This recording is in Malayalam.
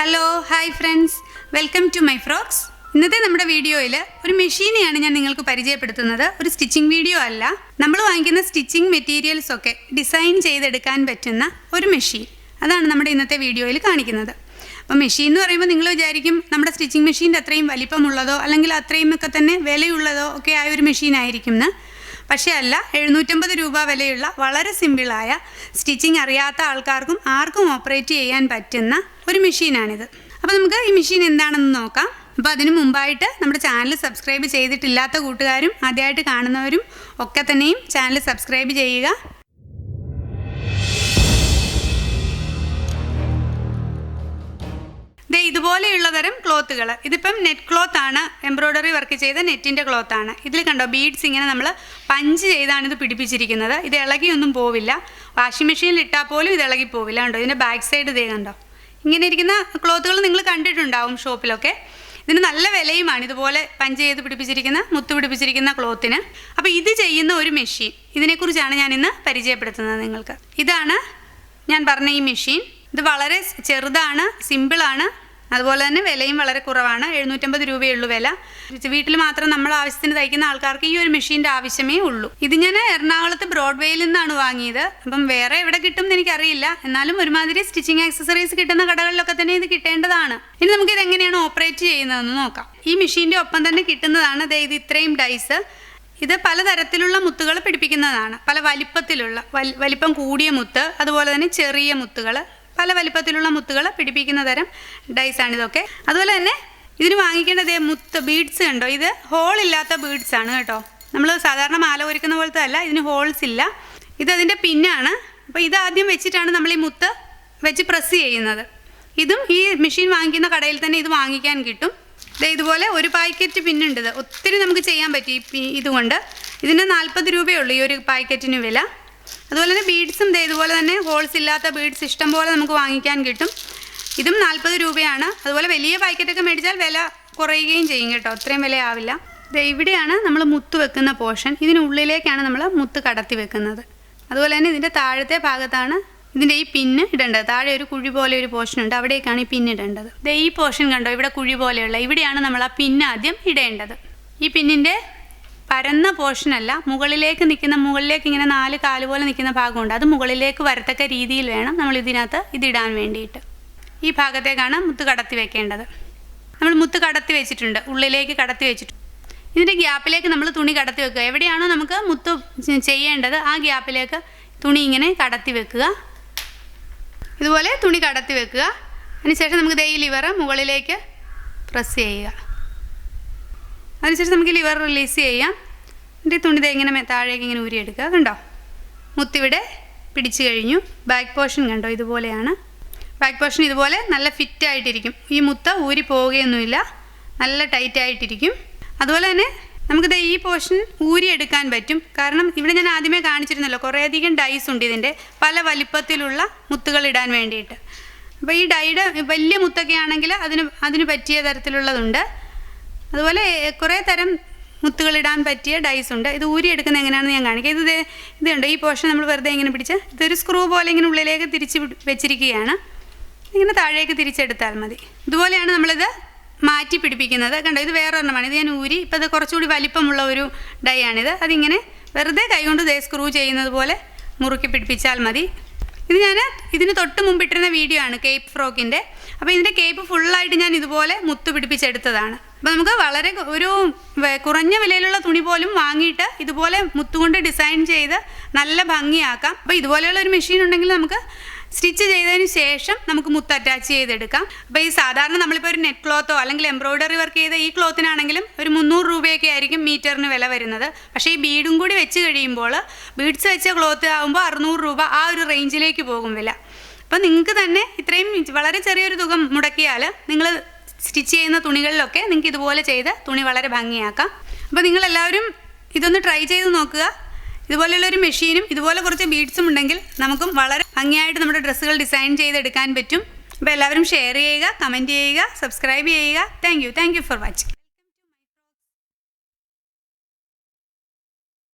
Hello hi friends, welcome to my frocks. ഇന്നത്തെ നമ്മുടെ വീഡിയോയിൽ ഒരു മെഷീനെയാണ് ഞാൻ നിങ്ങൾക്ക് പരിചയപ്പെടുത്തുന്നത്. ഒരു സ്റ്റിച്ചിങ് വീഡിയോ അല്ല. നമ്മൾ വാങ്ങിക്കുന്ന സ്റ്റിച്ചിങ് മെറ്റീരിയൽസ് ഒക്കെ ഡിസൈൻ ചെയ്തെടുക്കാൻ പറ്റുന്ന ഒരു മെഷീൻ, അതാണ് നമ്മുടെ ഇന്നത്തെ വീഡിയോയിൽ കാണിക്കുന്നത്. അപ്പോൾ മെഷീൻ എന്ന് പറയുമ്പോൾ നിങ്ങൾ വിചാരിക്കും നമ്മുടെ സ്റ്റിച്ചിങ് മെഷീൻ്റെ അത്രയും വലിപ്പമുള്ളതോ അല്ലെങ്കിൽ അത്രയും ഒക്കെ തന്നെ വിലയുള്ളതോ ഒക്കെ ആയ ഒരു മെഷീൻ ആയിരിക്കും എന്ന്. പക്ഷേ അല്ല, 750 രൂപ വിലയുള്ള വളരെ സിമ്പിളായ സ്റ്റിച്ചിങ് അറിയാത്ത ആൾക്കാർക്കും ആർക്കും ഓപ്പറേറ്റ് ചെയ്യാൻ പറ്റുന്ന ഒരു മെഷീനാണിത്. അപ്പോൾ നമുക്ക് ഈ മെഷീൻ എന്താണെന്ന് നോക്കാം. അപ്പോൾ അതിനു മുമ്പായിട്ട് നമ്മുടെ ചാനൽ സബ്സ്ക്രൈബ് ചെയ്തിട്ടില്ലാത്ത കൂട്ടുകാരും ആദ്യമായിട്ട് കാണുന്നവരും ഒക്കെ തന്നെയും ചാനൽ സബ്സ്ക്രൈബ് ചെയ്യുക. ഇതുപോലെയുള്ള തരം ക്ലോത്തുകൾ, ഇതിപ്പം നെറ്റ് ക്ലോത്ത് ആണ്, എംബ്രോയ്ഡറി വർക്ക് ചെയ്ത നെറ്റിൻ്റെ ക്ലോത്താണ്. ഇതിൽ കണ്ടോ ബീഡ്സ് ഇങ്ങനെ നമ്മൾ പഞ്ച് ചെയ്താണ് ഇത് പിടിപ്പിച്ചിരിക്കുന്നത്. ഇത് ഇളകിയൊന്നും പോവില്ല. വാഷിംഗ് മെഷീനിൽ ഇട്ടാൽ പോലും ഇത് ഇളകി പോവില്ല. കണ്ടോ ഇതിൻ്റെ ബാക്ക് സൈഡ് ഇതേ കണ്ടോ. ഇങ്ങനെ ഇരിക്കുന്ന ക്ലോത്തുകൾ നിങ്ങൾ കണ്ടിട്ടുണ്ടാവും ഷോപ്പിലൊക്കെ. ഇതിന് നല്ല വിലയുമാണ് ഇതുപോലെ പഞ്ച് ചെയ്ത് പിടിപ്പിച്ചിരിക്കുന്ന, മുത്ത് പിടിപ്പിച്ചിരിക്കുന്ന ക്ലോത്തിന്. അപ്പോൾ ഇത് ചെയ്യുന്ന ഒരു മെഷീൻ, ഇതിനെക്കുറിച്ചാണ് ഞാൻ ഇന്ന് പരിചയപ്പെടുത്തുന്നത് നിങ്ങൾക്ക്. ഇതാണ് ഞാൻ പറഞ്ഞ ഈ മെഷീൻ. ഇത് വളരെ ചെറുതാണ്, സിമ്പിളാണ്, അതുപോലെ തന്നെ വിലയും വളരെ കുറവാണ്. 750 രൂപയുള്ളൂ വില. വീട്ടിൽ മാത്രം നമ്മൾ ആവശ്യത്തിന് തയ്ക്കുന്ന ആൾക്കാർക്ക് ഈ ഒരു മെഷീൻ്റെ ആവശ്യമേ ഉള്ളൂ. ഇത് ഞാൻ എറണാകുളത്ത് ബ്രോഡ്വേയിൽ നിന്നാണ് വാങ്ങിയത്. അപ്പം വേറെ എവിടെ കിട്ടും എന്ന് എനിക്കറിയില്ല. എന്നാലും ഒരുമാതിരി സ്റ്റിച്ചിങ് ആക്സസറീസ് കിട്ടുന്ന കടകളിലൊക്കെ തന്നെ ഇത് കിട്ടേണ്ടതാണ്. ഇനി നമുക്കിത് എങ്ങനെയാണ് ഓപ്പറേറ്റ് ചെയ്യുന്നതെന്ന് നോക്കാം. ഈ മെഷീൻ്റെ ഒപ്പം തന്നെ കിട്ടുന്നതാണ് ഇത് ഇത്രയും ഡൈസ്. ഇത് പലതരത്തിലുള്ള മുത്തുകൾ പിടിപ്പിക്കുന്നതാണ്. പല വലിപ്പത്തിലുള്ള, വലിപ്പം കൂടിയ മുത്ത്, അതുപോലെ തന്നെ ചെറിയ മുത്തുകൾ, പല വലിപ്പത്തിലുള്ള മുത്തുകൾ പിടിപ്പിക്കുന്ന തരം ഡൈസാണിതൊക്കെ. അതുപോലെ തന്നെ ഇതിന് വാങ്ങിക്കേണ്ടത് മുത്ത് ബീഡ്സ് കണ്ടോ, ഇത് ഹോൾ ഇല്ലാത്ത ബീഡ്സ് ആണ് കേട്ടോ. നമ്മൾ സാധാരണ മാല ഒരുക്കുന്ന പോലത്തെ അല്ല, ഇതിന് ഹോൾസ് ഇല്ല. ഇതതിൻ്റെ പിന്നാണ്. അപ്പോൾ ഇത് ആദ്യം വെച്ചിട്ടാണ് നമ്മൾ ഈ മുത്ത് വെച്ച് പ്രസ് ചെയ്യുന്നത്. ഇതും ഈ മെഷീൻ വാങ്ങിക്കുന്ന കടയിൽ തന്നെ ഇത് വാങ്ങിക്കാൻ കിട്ടും. ഇതുപോലെ ഒരു പാക്കറ്റ് പിന്നുണ്ട്. ഇത് ഒത്തിരി നമുക്ക് ചെയ്യാൻ പറ്റി ഇതുകൊണ്ട്. ഇതിന് 40 രൂപയുള്ളൂ ഈ ഒരു പാക്കറ്റിന് വില. അതുപോലെ തന്നെ ബീഡ്സും ഇതുപോലെ തന്നെ ഹോൾസ് ഇല്ലാത്ത ബീഡ്സ് ഇഷ്ടം പോലെ നമുക്ക് വാങ്ങിക്കാൻ കിട്ടും. ഇതും 40 രൂപയാണ്. അതുപോലെ വലിയ പാക്കറ്റൊക്കെ മേടിച്ചാൽ വില കുറയുകയും ചെയ്യും കേട്ടോ, അത്രയും വിലയാവില്ല. ഇവിടെയാണ് നമ്മൾ മുത്ത് വെക്കുന്ന പോർഷൻ. ഇതിനുള്ളിലേക്കാണ് നമ്മൾ മുത്ത് കടത്തി വെക്കുന്നത്. അതുപോലെ തന്നെ ഇതിൻ്റെ താഴത്തെ ഭാഗത്താണ് ഇതിൻ്റെ ഈ പിന്ന് ഇടേണ്ടത്. താഴെ ഒരു കുഴി പോലെ ഒരു പോർഷൻ ഉണ്ട്, അവിടേക്കാണ് ഈ പിന്ന് ഇടേണ്ടത്. ഈ പോർഷൻ കണ്ടോ, ഇവിടെ കുഴി പോലെയുള്ള, ഇവിടെയാണ് നമ്മൾ ആ പിന്ന് ആദ്യം ഇടേണ്ടത്. ഈ പിന്നിൻ്റെ പരന്ന പോർഷനല്ല, മുകളിലേക്ക് നിൽക്കുന്ന, മുകളിലേക്ക് ഇങ്ങനെ 4 കാല് പോലെ നിൽക്കുന്ന ഭാഗമുണ്ട്. അത് മുകളിലേക്ക് വരത്തക്ക രീതിയിൽ വേണം നമ്മൾ ഇതിനകത്ത് ഇതിടാൻ വേണ്ടിയിട്ട്. ഈ ഭാഗത്തേക്കാണ് മുത്ത് കടത്തി വെക്കേണ്ടത്. നമ്മൾ മുത്ത് കടത്തി വെച്ചിട്ടുണ്ട്, ഉള്ളിലേക്ക് കടത്തി വെച്ചിട്ടുണ്ട്. ഇതിൻ്റെ ഗ്യാപ്പിലേക്ക് നമ്മൾ തുണി കടത്തി വെക്കുക. എവിടെയാണോ നമുക്ക് മുത്ത് ചെയ്യേണ്ടത് ആ ഗ്യാപ്പിലേക്ക് തുണി ഇങ്ങനെ കടത്തി വെക്കുക. ഇതുപോലെ തുണി കടത്തി വെക്കുക. അതിനുശേഷം നമുക്ക് ഈ ലിവർ മുകളിലേക്ക് പ്രസ് ചെയ്യുക. അതിനുശേഷം നമുക്ക് ലിവർ റിലീസ് ചെയ്യാം. എന്നിട്ട് തുണി ഇങ്ങനെ താഴേക്ക് ഇങ്ങനെ ഊരിയെടുക്കുക. കണ്ടോ, മുത്തിവിടെ പിടിച്ചു കഴിഞ്ഞു. ബാക്ക് പോർഷൻ കണ്ടോ, ഇതുപോലെയാണ്. ബാക്ക് പോർഷൻ ഇതുപോലെ നല്ല ഫിറ്റായിട്ടിരിക്കും. ഈ മുത്ത ഊരി പോവുകയൊന്നുമില്ല, നല്ല ടൈറ്റായിട്ടിരിക്കും. അതുപോലെ തന്നെ നമുക്ക് ഈ പോർഷൻ ഊരിയെടുക്കാൻ പറ്റും. കാരണം ഇവിടെ ഞാൻ ആദ്യമേ കാണിച്ചിരുന്നല്ലോ, കുറേയധികം ഡൈസ് ഉണ്ട് ഇതിൻ്റെ, പല വലിപ്പത്തിലുള്ള മുത്തുകൾ ഇടാൻ വേണ്ടിയിട്ട്. അപ്പോൾ ഈ ഡൈയുടെ വലിയ മുത്തൊക്കെ ആണെങ്കിൽ അതിന് പറ്റിയ തരത്തിലുള്ളതുണ്ട്. അതുപോലെ കുറേ തരം മുത്തുകളിടാൻ പറ്റിയ ഡൈസ് ഉണ്ട്. ഇത് ഊരിയെടുക്കുന്നത് എങ്ങനെയാണെന്ന് ഞാൻ കാണിക്കാം. ഇതുണ്ട്, ഈ പോർഷൻ നമ്മൾ വെറുതെ ഇങ്ങനെ പിടിച്ച് ഇതൊരു സ്ക്രൂ പോലെ ഇങ്ങനെ ഉള്ളിലേക്ക് തിരിച്ച് വെച്ചിരിക്കുകയാണ്. ഇങ്ങനെ താഴേക്ക് തിരിച്ചെടുത്താൽ മതി. ഇതുപോലെയാണ് നമ്മളിത് മാറ്റി പിടിപ്പിക്കുന്നത്. കണ്ടോ, ഇത് വേറെ ഒരെണ്ണമാണ്. ഇത് ഞാൻ ഊരി, ഇപ്പോൾ ഇത് കുറച്ചുകൂടി വലിപ്പമുള്ള ഒരു ഡൈ ആണിത്. അതിങ്ങനെ വെറുതെ കൈകൊണ്ട് സ്ക്രൂ ചെയ്യുന്നത് പോലെ മുറുക്കി പിടിപ്പിച്ചാൽ മതി. ഇത് ഞാൻ ഇതിന് തൊട്ട് മുമ്പിട്ടിരുന്ന വീഡിയോ ആണ്, കേപ്പ് ഫ്രോക്കിൻ്റെ. അപ്പോൾ ഇതിൻ്റെ കേപ്പ് ഫുള്ളായിട്ട് ഞാൻ ഇതുപോലെ മുത്ത് പിടിപ്പിച്ചെടുത്തതാണ്. അപ്പോൾ നമുക്ക് വളരെ ഒരു കുറഞ്ഞ വിലയിലുള്ള തുണി പോലും വാങ്ങിയിട്ട് ഇതുപോലെ മുത്തുകൊണ്ട് ഡിസൈൻ ചെയ്ത് നല്ല ഭംഗിയാക്കാം. അപ്പോൾ ഇതുപോലെയുള്ള ഒരു മെഷീൻ ഉണ്ടെങ്കിൽ നമുക്ക് സ്റ്റിച്ച് ചെയ്തതിന് ശേഷം നമുക്ക് മുത്ത് അറ്റാച്ച് ചെയ്തെടുക്കാം. അപ്പോൾ ഈ സാധാരണ നമ്മളിപ്പോൾ ഒരു നെറ്റ് ക്ലോത്തോ അല്ലെങ്കിൽ എംബ്രോയ്ഡറി വർക്ക് ചെയ്ത ഈ ക്ലോത്തിനാണെങ്കിലും ഒരു 300 രൂപയൊക്കെ ആയിരിക്കും മീറ്ററിന് വില വരുന്നത്. പക്ഷേ ഈ ബീഡും കൂടി വെച്ച് കഴിയുമ്പോൾ, ബീഡ്സ് വെച്ച ക്ലോത്ത് ആകുമ്പോൾ 600 രൂപ ആ ഒരു റേഞ്ചിലേക്ക് പോകും വില. അപ്പോൾ നിങ്ങൾക്ക് തന്നെ ഇത്രയും വളരെ ചെറിയൊരു തുക മുടക്കിയാൽ നിങ്ങൾ സ്റ്റിച്ച് ചെയ്യുന്ന തുണികളിലൊക്കെ നിങ്ങൾക്ക് ഇതുപോലെ ചെയ്ത് തുണി വളരെ ഭംഗിയാക്കാം. അപ്പോൾ നിങ്ങളെല്ലാവരും ഇതൊന്ന് ട്രൈ ചെയ്ത് നോക്കുക. ഇതുപോലെയുള്ളൊരു മെഷീനും ഇതുപോലെ കുറച്ച് ബീഡ്സും ഉണ്ടെങ്കിൽ നമുക്കും വളരെ ഭംഗിയായിട്ട് നമ്മുടെ ഡ്രസ്സുകൾ ഡിസൈൻ ചെയ്തെടുക്കാൻ പറ്റും. അപ്പോൾ എല്ലാവരും ഷെയർ ചെയ്യുക, കമൻറ്റ് ചെയ്യുക, സബ്സ്ക്രൈബ് ചെയ്യുക. Thank you for watching.